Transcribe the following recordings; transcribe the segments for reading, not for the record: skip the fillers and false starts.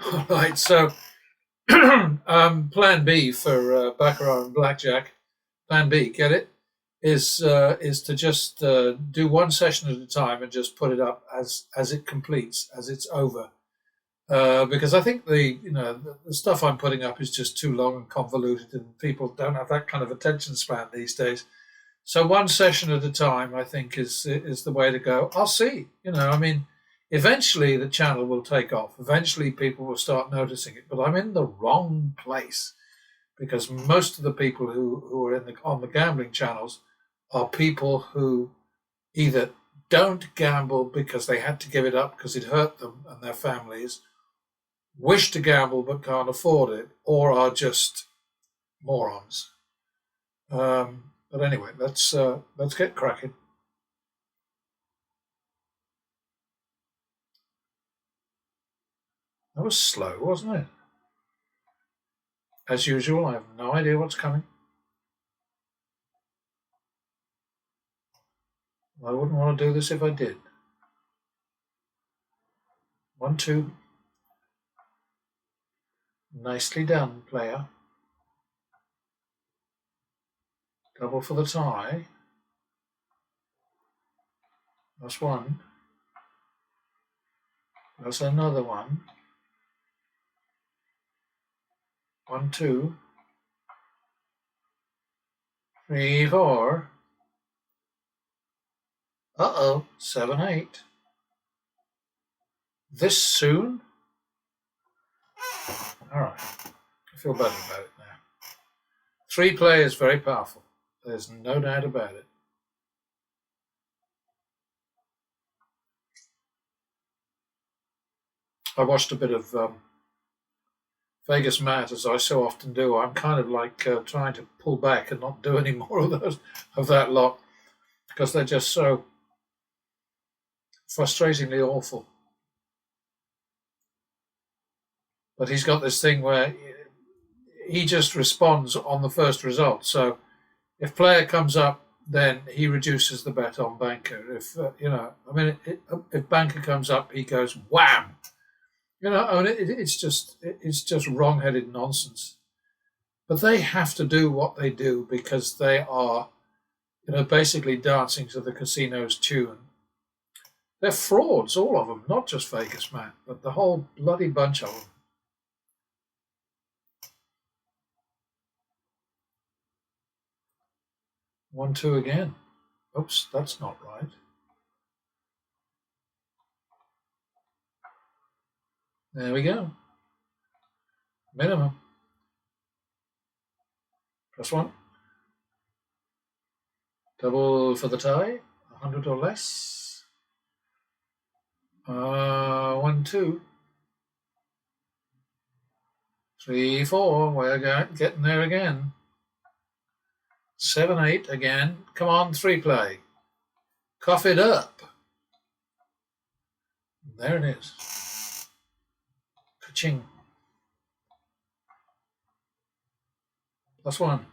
All right, so Plan B for Baccarat and Blackjack. Plan B, get it? Is to just do one session at a time and just put it up as it completes, as it's over. Because I think the stuff I'm putting up is just too long and convoluted, and people don't have that kind of attention span these days. So one session at a time, I think, is the way to go. I'll see. I mean, eventually the channel will take off. Eventually people will start noticing it. But I'm in the wrong place because most of the people who are on the gambling channels are people who either don't gamble because they had to give it up because it hurt them and their families, wish to gamble but can't afford it, or are just morons. But anyway, let's get cracking. That was slow, wasn't it? As usual, I have no idea what's coming. I wouldn't want to do this if I did. 1, 2. Nicely done, player. Double for the tie. That's one. That's another one. 1, 2. 3, 4. Uh-oh, 7, 8. This soon? All right, I feel better about it now. 3 players, very powerful. There's no doubt about it. I watched a bit of Vegas Matt, as I so often do. I'm kind of like trying to pull back and not do any more of that lot because they're just so frustratingly awful. But he's got this thing where he just responds on the first result. So if player comes up, then he reduces the bet on banker. If if banker comes up, he goes wham. It's just wrong-headed nonsense. But they have to do what they do because they are, basically dancing to the casino's tune. They're frauds, all of them, not just Vegas Matt, but the whole bloody bunch of them. 1, 2 again. Oops, that's not right. There we go. Minimum. +1. Double for the tie. 100 or less. 1, 2. 3, 4. We're getting there again. 7, 8 again. Come on, 3 play. Cough it up. There it is. Ka-ching. +1.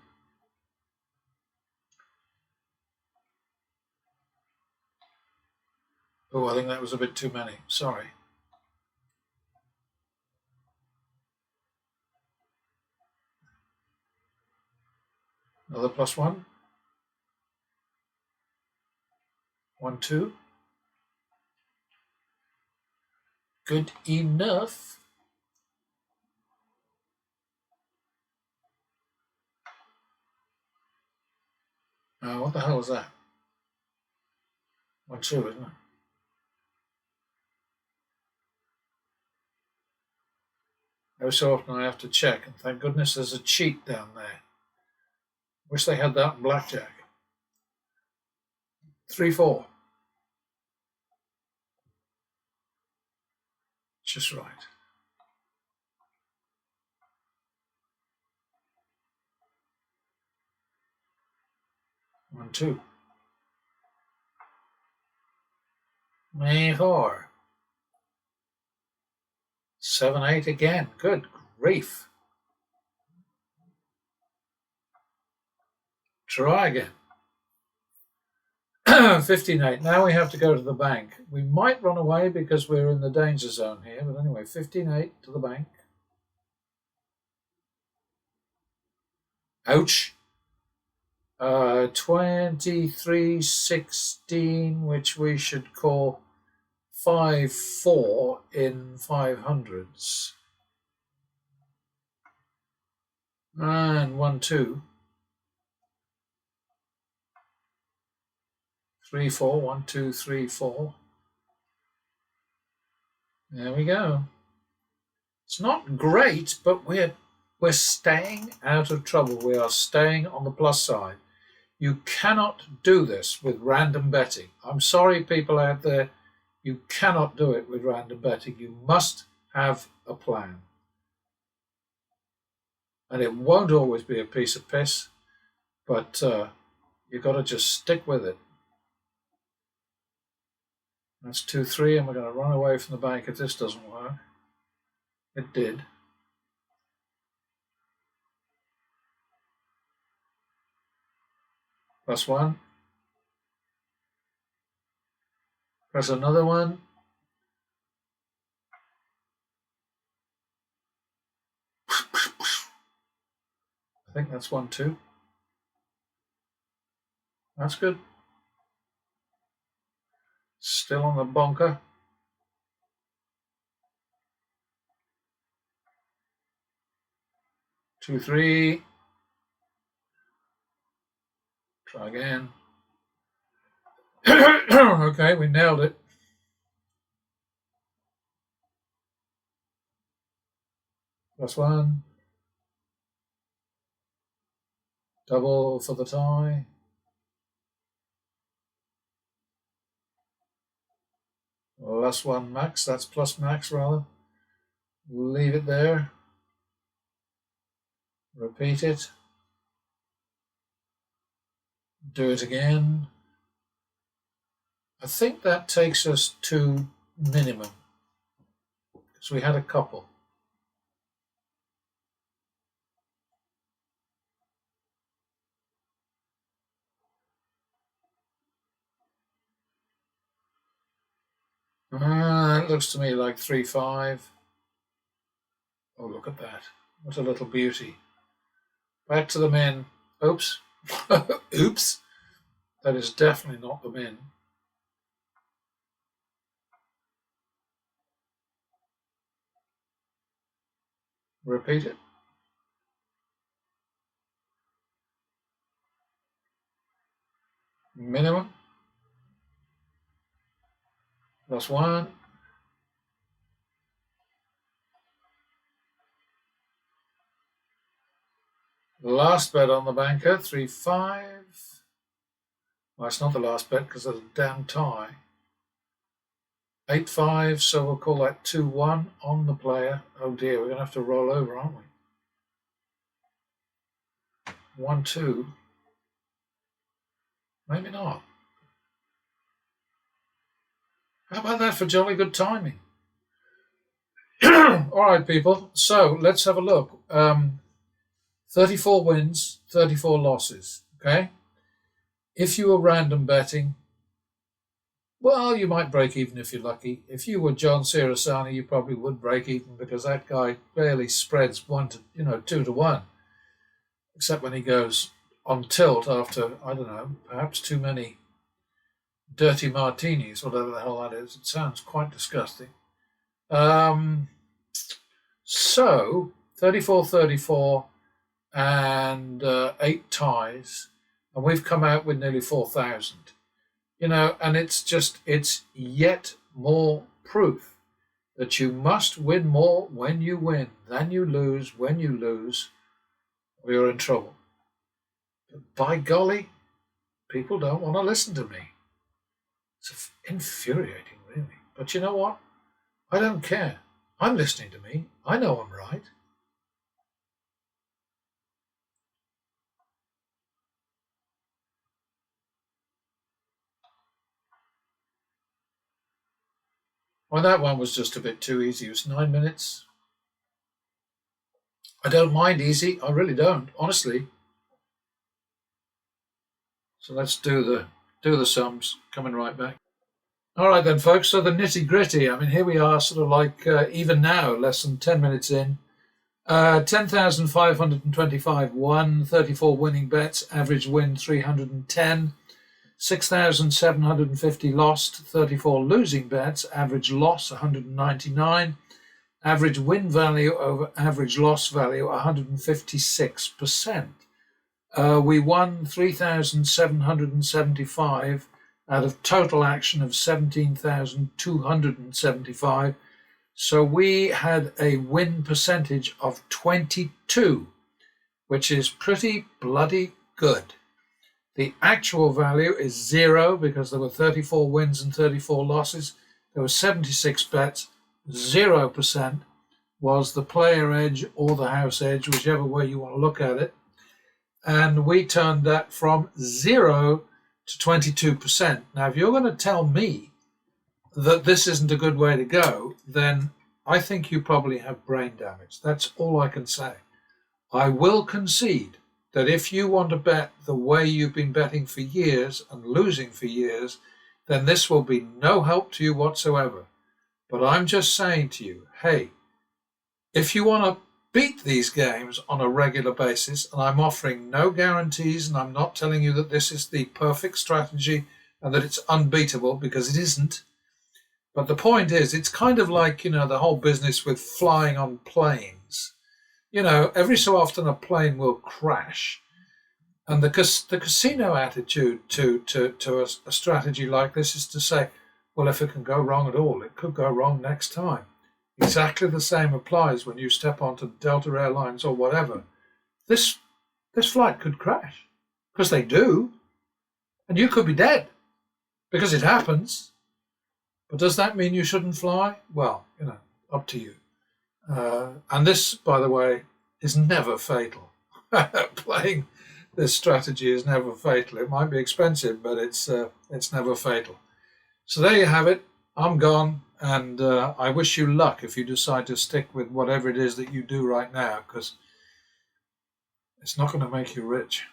Oh, I think that was a bit too many. Sorry. Another +1. 1, 2. Good enough. What the hell was that? 1, 2, isn't it? Every so often I have to check, and thank goodness there's a cheat down there. Wish they had that in blackjack. 3, 4. Just right. One, 2. 3, 4. 7, 8 again. Good grief. Try again. 15-8. Now we have to go to the bank. We might run away because we're in the danger zone here. But anyway, 15-8 to the bank. Ouch. 23-16, which we should call 5-4 in 500s. And 1-2. 3-4. 1-2 3-4. There we go. It's not great, but we're staying out of trouble. We are staying on the plus side. You cannot do this with random betting. I'm sorry, people out there. You cannot do it with random betting. You must have a plan. And it won't always be a piece of piss, but you've got to just stick with it. That's 2-3, and we're going to run away from the bank if this doesn't work. It did. Plus 1. Press another one. I think that's 1-2. That's good. Still on the bonker. Two, 3. Try again. Okay, we nailed it. Plus 1. Double for the tie. Plus 1 max. That's plus max rather. Leave it there. Repeat it. Do it again. I think that takes us to minimum, because we had a couple. It looks to me like 3-5. Oh, look at that. What a little beauty. Back to the min. Oops. Oops. That is definitely not the min. Repeat it. Minimum. Plus 1. Last bet on the banker, 3-5. Well, it's not the last bet because of the damn tie. 8-5, so we'll call that 2-1 on the player. Oh dear, we're going to have to roll over, aren't we? 1-2. Maybe not. How about that for jolly good timing? All right, people. So let's have a look. 34 wins, 34 losses. Okay. If you were random betting, well, you might break even if you're lucky. If you were John Sirasani, you probably would break even because that guy barely spreads 2-1, except when he goes on tilt after, I don't know, perhaps too many dirty martinis, whatever the hell that is. It sounds quite disgusting. So 34-34 and 8 ties, and we've come out with nearly 4,000. And it's yet more proof that you must win more when you win than you lose when you lose, or you're in trouble. But by golly, people don't want to listen to me. It's infuriating, really. But you know what? I don't care. I'm listening to me. I know I'm right. Well, that one was just a bit too easy. It was 9 minutes. I don't mind easy. I really don't, honestly. So let's do the Do the sums. Coming right back. All right then, folks. So the nitty gritty. I mean, here we are, sort of like even now, less than 10 minutes in. 10,525 won, 34 winning bets, average win 310. 6,750 lost, 34 losing bets, average loss 199. Average win value over average loss value 156%. We won 3,775 out of total action of 17,275. So we had a win percentage of 22, which is pretty bloody good. The actual value is 0 because there were 34 wins and 34 losses. There were 76 bets. 0% was the player edge or the house edge, whichever way you want to look at it. And we turned that from 0 to 22%. Now, if you're going to tell me that this isn't a good way to go, then I think you probably have brain damage. That's all I can say. I will concede that if you want to bet the way you've been betting for years and losing for years, then this will be no help to you whatsoever. But I'm just saying to you, hey, if you want to beat these games on a regular basis, and I'm offering no guarantees, and I'm not telling you that this is the perfect strategy and that it's unbeatable, because it isn't. But the point is, it's kind of like, the whole business with flying on planes. Every so often a plane will crash. And the casino attitude to a strategy like this is to say, well, if it can go wrong at all, it could go wrong next time. Exactly the same applies when you step onto Delta Airlines or whatever. This flight could crash, because they do. And you could be dead, because it happens. But does that mean you shouldn't fly? Well, up to you. And this, by the way, is never fatal. Playing this strategy is never fatal. It might be expensive, but it's never fatal. So there you have it. I'm gone, and I wish you luck if you decide to stick with whatever it is that you do right now, because it's not going to make you rich.